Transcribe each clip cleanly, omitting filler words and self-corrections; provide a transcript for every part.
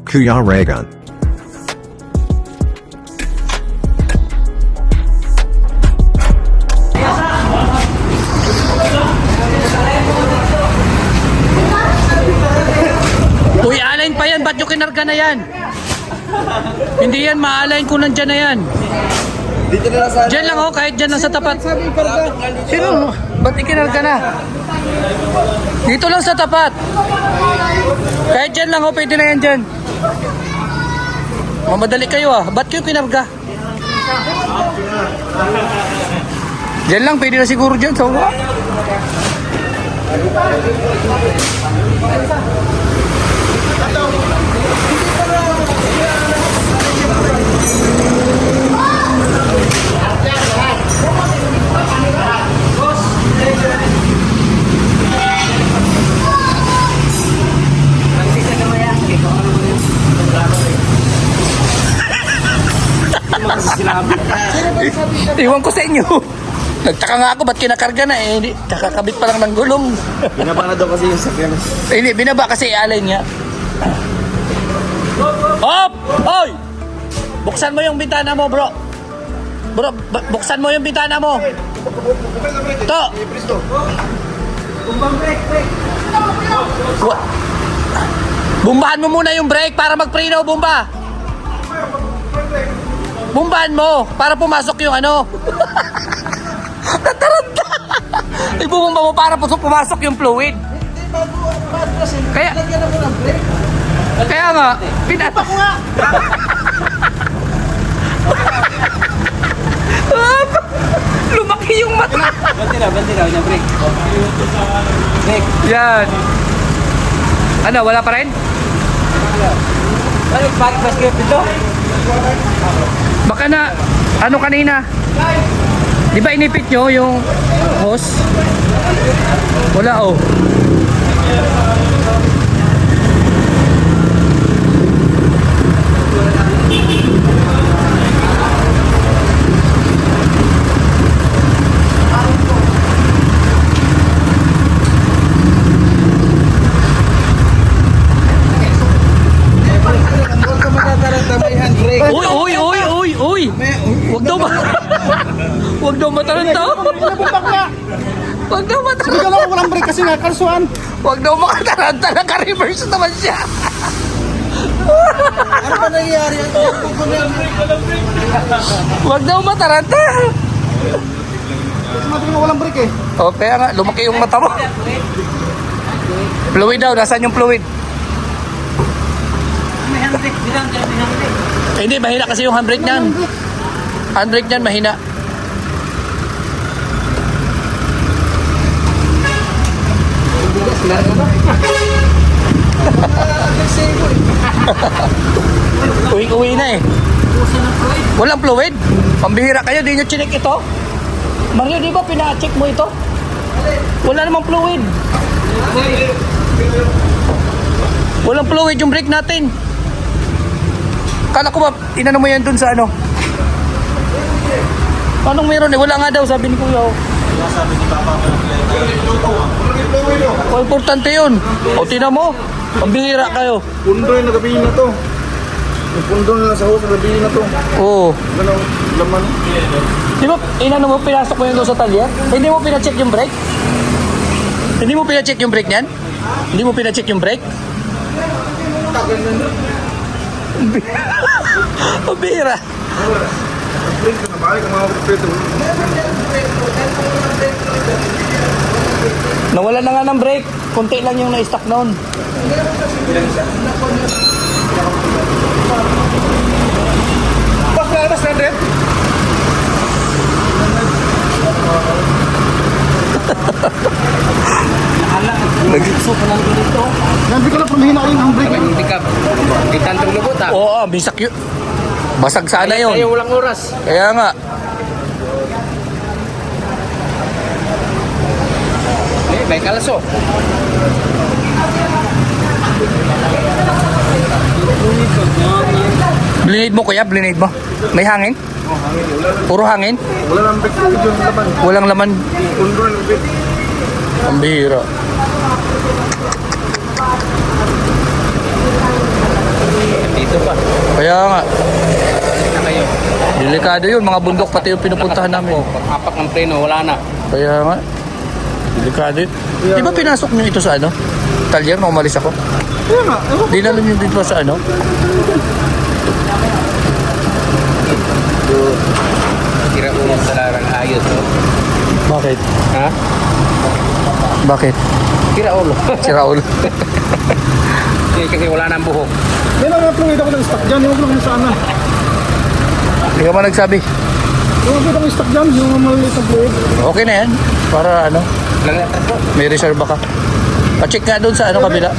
Kuya Raygun. Uy, alain pa yan. Ba't nyo kinarga na yan? Hindi yan, maalain ko nandyan na yan. Dito na lang sa... Diyan lang kahit dyan lang sa tapat. Sino? Ba't ikinarga na? Dito lang sa tapat. Kahit dyan lang pwede na yan dyan. Mamadali kayo ba't kayo kinarga? Dyan lang, pwede na siguro dyan. So, iwan ko sa inyo. Nagtaka nga ako, ba't kinakarga na hindi, kakakabit pa lang ng gulong. Binaba na daw kasi yung sakyan. Hindi, binaba kasi alay niya. Hop! Hoy! Buksan mo yung bintana mo, bro. Bro, buksan mo yung bintana mo. To! Bumbahan mo muna yung brake para mag-preno, bumba. Bumbahan mo para pumasok yung ano. Tataranta. Ibubumba mo para pumasok yung fluid. Kaya nga, pinata ko nga. Lumaki yung mata. Banti na, break. Break. Yan. Ano, wala pa rin? Ano, bakit basket dito? Baka na, ano kanina? Di ba inipit nyo yung hose? Wala Uy! Wag daw mataranta. Wag daw mataranta. Hindi ka lang walang break kasi nga kalsuan. Wag daw makataranta. Naka-reverse naman siya. Ano ba nangyayari? Wag daw mataranta. Automatic na walang break Kaya nga, lumaki yung mata mo. Fluid daw, nasaan yung fluid? Hindi, mahina kasi yung handbrake niyan. Handbrake niyan, mahina. Uwi na Walang fluid? Pambihira kayo, di nyo chinik ito? Mario, di ba pina-check mo ito? Wala namang fluid. Walang fluid yung brake natin. Kala ko ba, inano mo yan dun sa ano? Anong meron wala nga daw, sabi ni Kuya. Importante yun. Tingnan mo, pambihira kayo. Pundo yung nagabihin na to. Yung pundo na sa hose, nagabihin na to. Oo. Ano, laman. Di ba, inano mo, pinasok mo yun doon sa talyer? Hindi mo pina-check yung brake? Hindi mo pina-check yung brake niyan? Hindi mo pina-check yung brake? Pambihira. Break na balik ang mga preto. Nawala na nga ng brake. Kunti lang yung na-stock noon. Bakit na rin? Nag-suso lang dito. Hindi ka lang pamihina kayo ng break. Hindi ka. Di tantong lubot Oo, bisak yun. Basag sana yun. Ayaw walang oras. Kaya nga. May kalaso. Blinade mo kuya, blinade mo. May hangin? Puro hangin? Wala nang break yung laman. Walang laman. Pundo yung break. Ang bihira. delikado yun. Mga bundok pati yung pinupuntahan namin. Pag-apak ng preno, wala na. Kaya nga. Delikado yun. Di ba pinasok nyo ito sa ano? Talyer nung umalis ako? Kaya nga, ewan ko. Dinalo nyo dito sa ano? Tira ulo sa larang ayos. Oh. Bakit? Ha? Bakit? Tira ulo. Si Raul. Kasi wala nang buhok. May nag-upload ako ng stock dyan. Yung upload sa sana. Hindi ka ba nagsabi? Yung upload ako ng stock dyan. Yung maliit na fluid. Okay na yan. Para ano, Langatas ko. may reserve ka. Pa-check nga doon sa ano kabila.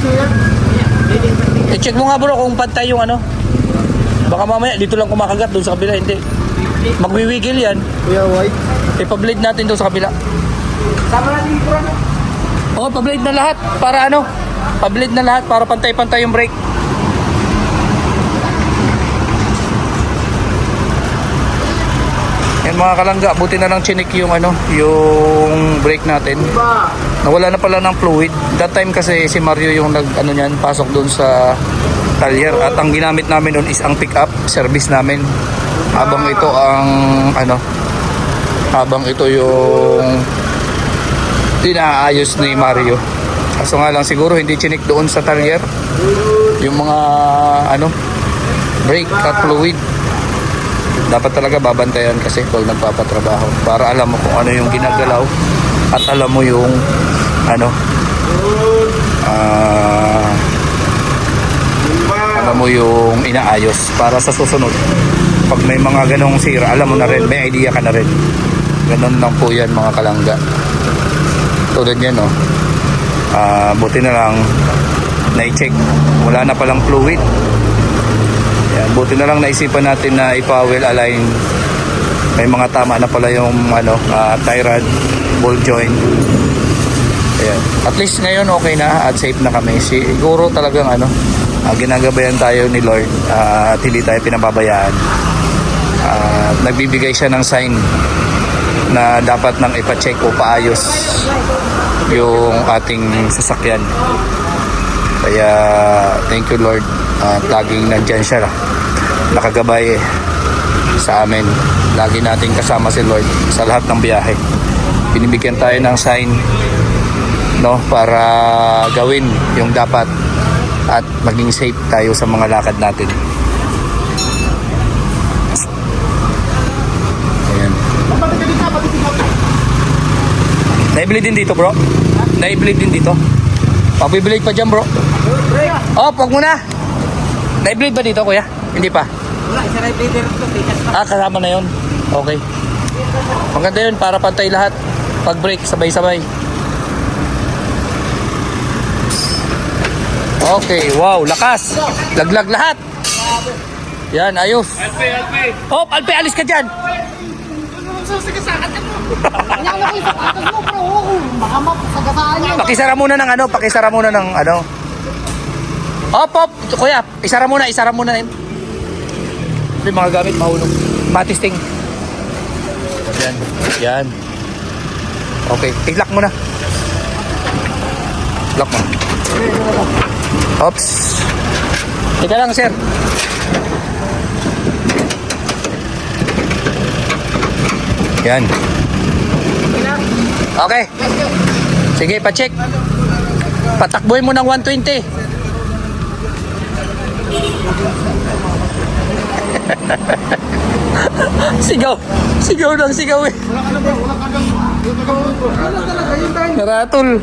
I-check mo nga bro kung pantay yung ano. Baka mamaya dito lang kumakagat doon sa kabila. Hindi. Magwiwigil yan. Kuya White. Ipa-blade natin doon sa kabila. Oo, pa-blade na lahat. Para ano? Pa-blade na lahat para pantay-pantay yung brake. Yan mga kalangga, buti na lang chinik yung ano, yung brake natin. Nawala na pala ng fluid. That time kasi si Mario yung nag ano niyan, pasok doon sa talyer at ang ginamit namin doon is ang pick-up service namin. Habang ito ang ano, habang ito yung inaayos ni Mario. Kaso nga lang siguro hindi chinik doon sa talyer yung mga ano, brake at fluid. Dapat talaga babantayan kasi kung nagpapatrabaho para alam mo kung ano yung ginagalaw at alam mo yung ano alam mo yung inaayos para sa susunod pag may mga ganong sira alam mo na rin, may idea ka na rin. Ganon lang po yan mga kalangga. Tulad yan no, buti na lang na-check, wala na palang fluid. Yan, buti na lang naisipan natin na ipa-well align. May mga tama na pala yung ano, tie rod, ball joint. Ayan. At least ngayon okay na at safe na kami. Siguro talagang ano, ginagabayan tayo ni Lord at hindi tayo pinababayaan. Nagbibigay siya ng sign na dapat nang ipa-check o paayos yung ating sasakyan. Kaya thank you Lord at laging nandyan siya nakagabay sa amin. Lagi nating kasama si Lord sa lahat ng biyahe. Binibigyan tayo ng sign no, para gawin yung dapat at maging safe tayo sa mga lakad natin. Ayan. Nai-bleed din dito bro? Nai-bleed din dito? Pabiblade pa dyan bro? Oh, pag muna. Nai-bleed ba dito kuya? Hindi pa? Wala, isa na bleeder ito. Kasama na yun. Okay. Maganda yun para pantay lahat. Pag brake, sabay-sabay. Okay, wow, lakas. Laglag lahat. Yan, ayos. Oh, Alpe, alis ka dyan. Pakisara muna ng ano, pakisara muna ng ano. Op, kuya, isara muna yun. Yung mga gamit, mahulog. Matisting. Yan, yan. Okay, i-lock mo na. Lock mo. Oops. Teka lang, sir. Yan. Okay. Sige, pa-check. Patakboy mo ng 120. Sigaw. Sigaw ng sigaw eh. Naratol.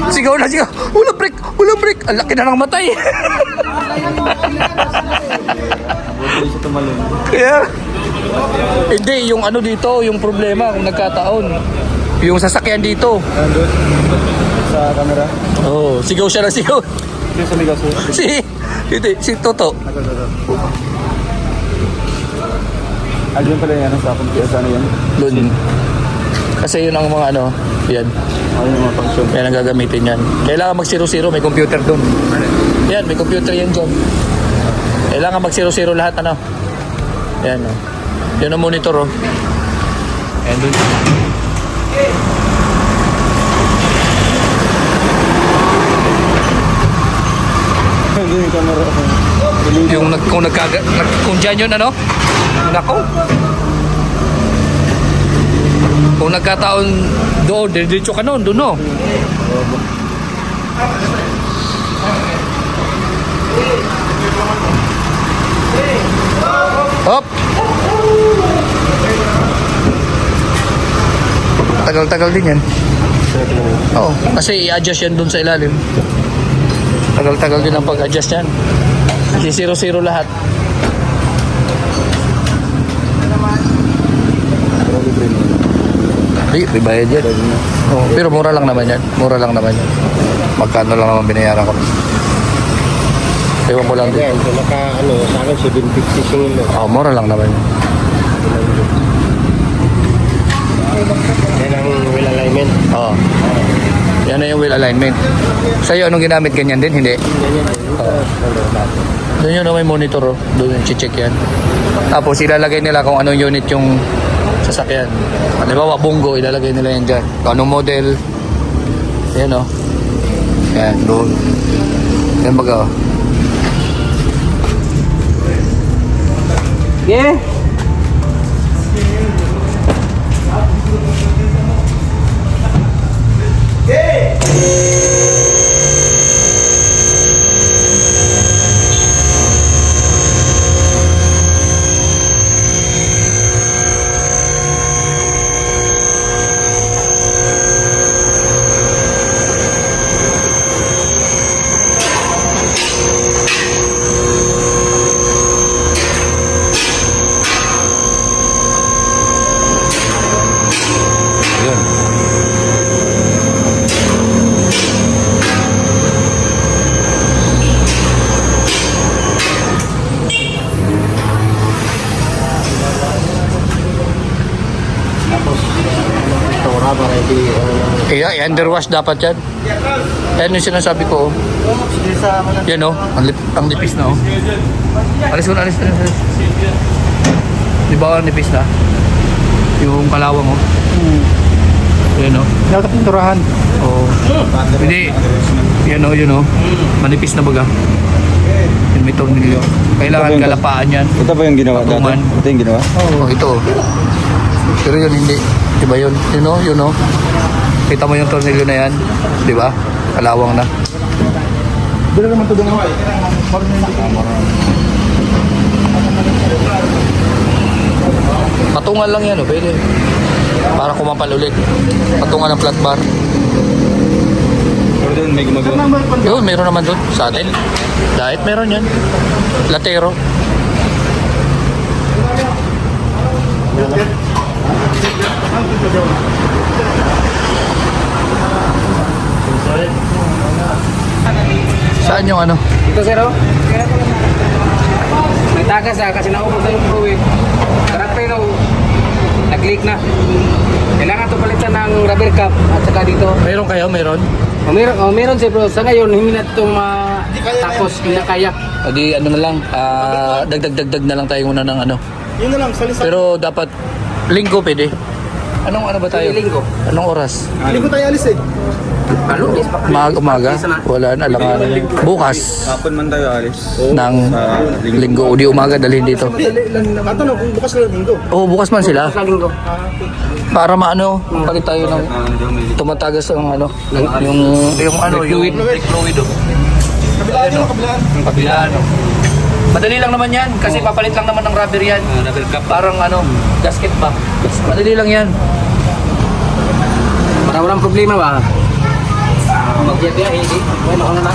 Sigaw na sigaw. Walang break. Walang break. Ang laki na ng matay. Kaya. Hindi, yung ano dito, yung problema kung nagkataon. Yung sasakyan dito. Nandun sa camera. Oh, sigaw siya ng sigaw. Yung sa Ligaso. Si Toto. Ayun pala yan sa computer. Ano yan? Doon. Kasi yun ang mga ano, yan. Ayun yung mga function. Yan ang gagamitin yan. Kailangan mag-0-0, may computer doon. Yan, may computer yan dyan. Kailangan mag-0-0 lahat, ano. Yan, oh. Yun ang monitor, oh. Yan doon. Ayun yung camera. Yung kung dyan yun, ano. Nako. Kung nagkataon doon, diretso ka noon, doon no. Hop! Tagal-tagal din yan. Oo, kasi i-adjust yan doon sa ilalim. Tagal-tagal din ang pag-adjust yan. Kasi 0-0 lahat. Di, bayad yan. Oo, pero mura lang naman yan. Mura lang naman yan. Magkano lang naman binayaran ko. Ewan ko lang din. Yan, so naka, sa akin, 750 singil. Oo, mura lang naman yan. Yan ang wheel alignment. Oo. Yan na yung wheel alignment. Sa'yo, anong ginamit? Ganyan din? Hindi? Doon yun na may monitor. Doon yung check yan. Tapos ilalagay nila kung anong unit yung sasakyan. Halimbawa, Bungo, ilalagay nila yan dyan. Kung anong model. Yan o. Yan, doon. Yan baga o. Yeah. Yun. Tora para hindi, I-underwash dapat yan. Yan yung sinasabi ko. Oh. Yan o. Ang nipis na o. Alis mo na, alis na. Alis. Di ba ang nipis na? Yung kalawang o. Yan o. Dapat pinturahan. Oo. Hindi. Yan o, yun o. Manipis na baga. Yung may tornilyo. Kailangan kalapaan yan. Ito ba yung ginawa dati? Patungan. Ito yung ginawa? Oo, ito. Pero yun hindi. Diba yun? Yun o, yun o. Kita mo yung tornilyo na yan. Diba? Kalawang na. Dala naman ito doon. Patungan lang yan o, pwede. Para kumapal ulit. Patungan ng flat bar. Pero doon may gumagawa. Yun, meron naman doon sa atin. Dahit meron yan. Latero. Saan yung ano? Ito, sir, oh. May tagas, kasi naubos na yung fluid. Karap pero, nag-leak na. Kailangan ito palitan ng rubber cap at saka dito. Meron kayo? Meron? Meron sir, bro. Sa ngayon, hindi na itong tapos, hindi na kaya. O di ano na lang, dagdag na lang tayo muna ng ano. Yun na lang, salisa. Pero dapat linggo pwede. Anong ano ba tayo? Linggo. Anong oras? Hindi ko tayo alis eh. Ano? Umaga? Wala na, alangan na. Bukas Hapon man tayo alis. ng linggo. O di umaga dalhin dito. Katanong kung bukas na linggo. Oo, bukas man sila. Sa linggo. Para maano, palit tayo ng tumatagas ng ano, yung ano, yung brake fluid. Kabilaan yun, kabilaan. Yung kabilaan. Madali lang naman yan kasi papalit lang naman ng rubber yan. Rubber cap. Parang ano, gasket ba? Madali lang yan. Para walang problema ba? Mag-jetya, hindi. Bueno, ano na?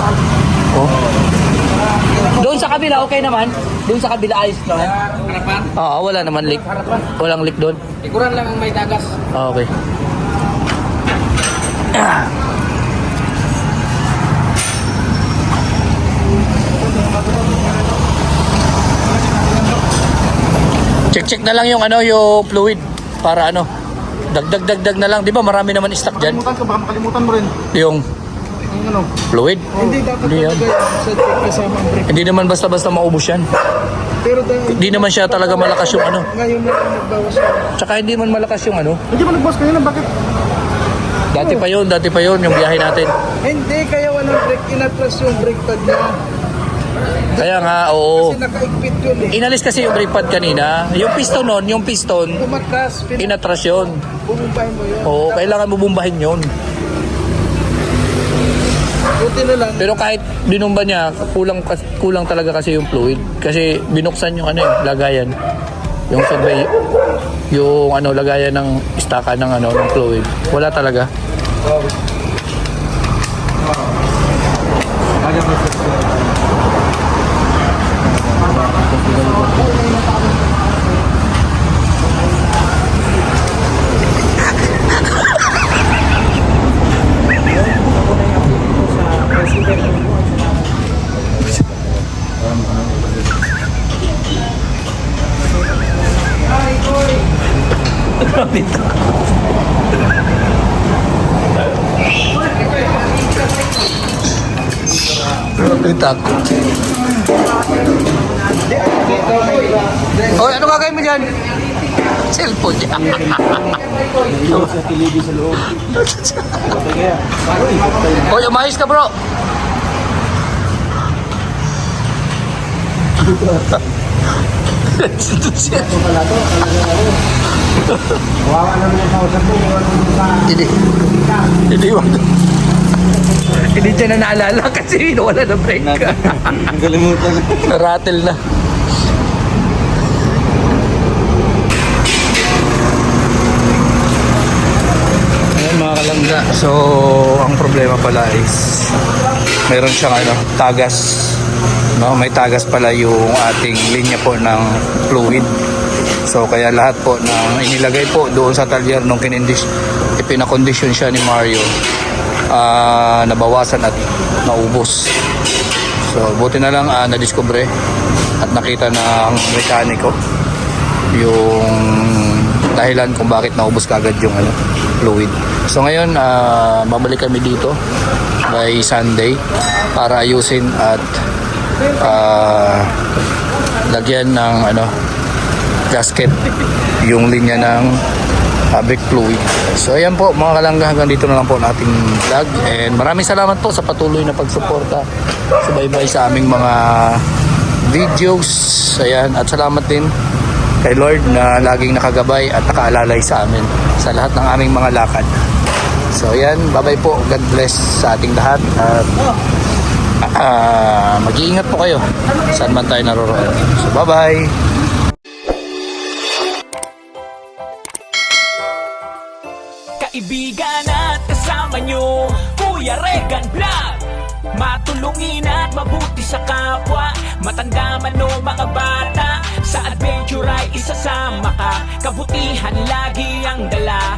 Oh. Doon sa kabila, okay naman. Doon sa kabila, ayos naman. Harapan? Oo, wala naman leak. Walang leak doon. Ikuran lang ang may tagas. Okay. Check na lang yung ano, yung fluid para ano. Dagdag na lang. 'Di ba marami naman stock diyan? Kalimutan ka, baka makalimutan mo rin. Yung Yung ano. fluid. Hindi, dapat Hindi yan. sa check kasama ang brake. Hindi naman basta-basta maubos yan. Pero dahil Hindi naman siya talaga malakas yung ano. ngayon na nagbawas siya. Tsaka hindi man malakas yung ano. Hindi mo nagbawas kanina, bakit? Dati pa yun yung biyahe natin. Hindi, kaya walang brake, inatras yung brake pad niya. Kaya nga, oo. Kasi nakaigpit yun eh. Inalis kasi yung brake pad kanina. Yung piston nun, yung piston, Tumatras, inatras yun. bumubay mo yun. Oo, kailangan bubumbahin yun. Buti na lang. Pero kahit binumba niya, kulang talaga kasi yung fluid. Kasi binuksan yung lagayan. Yung survey, yung lagayan ng istaka ng ng fluid. Wala talaga. Itak. Hoy, ano gagawin mo dyan? Cellphone niya. Sa kilidi sa loob. Hoy, umayos ka bro. Wawa naman yung kausap mo. Hindi. Hindi siya na naalala kasi wala na break. Nakalimutan. Rattle na. Ayan mga kalangga. So, ang problema pala is mayroon siyang tagas. No? May tagas pala yung ating linya po ng fluid. So, kaya lahat po ng inilagay po doon sa talyer nung ipinakondisyon siya ni Mario, nabawasan at naubos. So buti na lang nadiskubre at nakita ng mekaniko yung dahilan kung bakit naubos kagad yung fluid. So ngayon babalik kami dito by Sunday para ayusin at lagyan ng gasket yung linya ng brake fluid. So ayan po mga kalangga, hanggang dito na lang po nating vlog, and maraming salamat po sa patuloy na pagsuporta, subaybay sa aming mga videos. Ayan, at salamat din kay Lord na laging nakagabay at nakaalalay sa amin sa lahat ng aming mga lakad. So ayan, bye bye po, God bless sa ating lahat, at mag-iingat po kayo saan man tayo naroroon. So bye bye. Kaibigan at kasama nyo, Kuya Regan Vlog. Matulungin at mabuti sa kapwa, matanda man o mga bata, sa adventure ay isasama ka. Kabutihan lagi ang dala,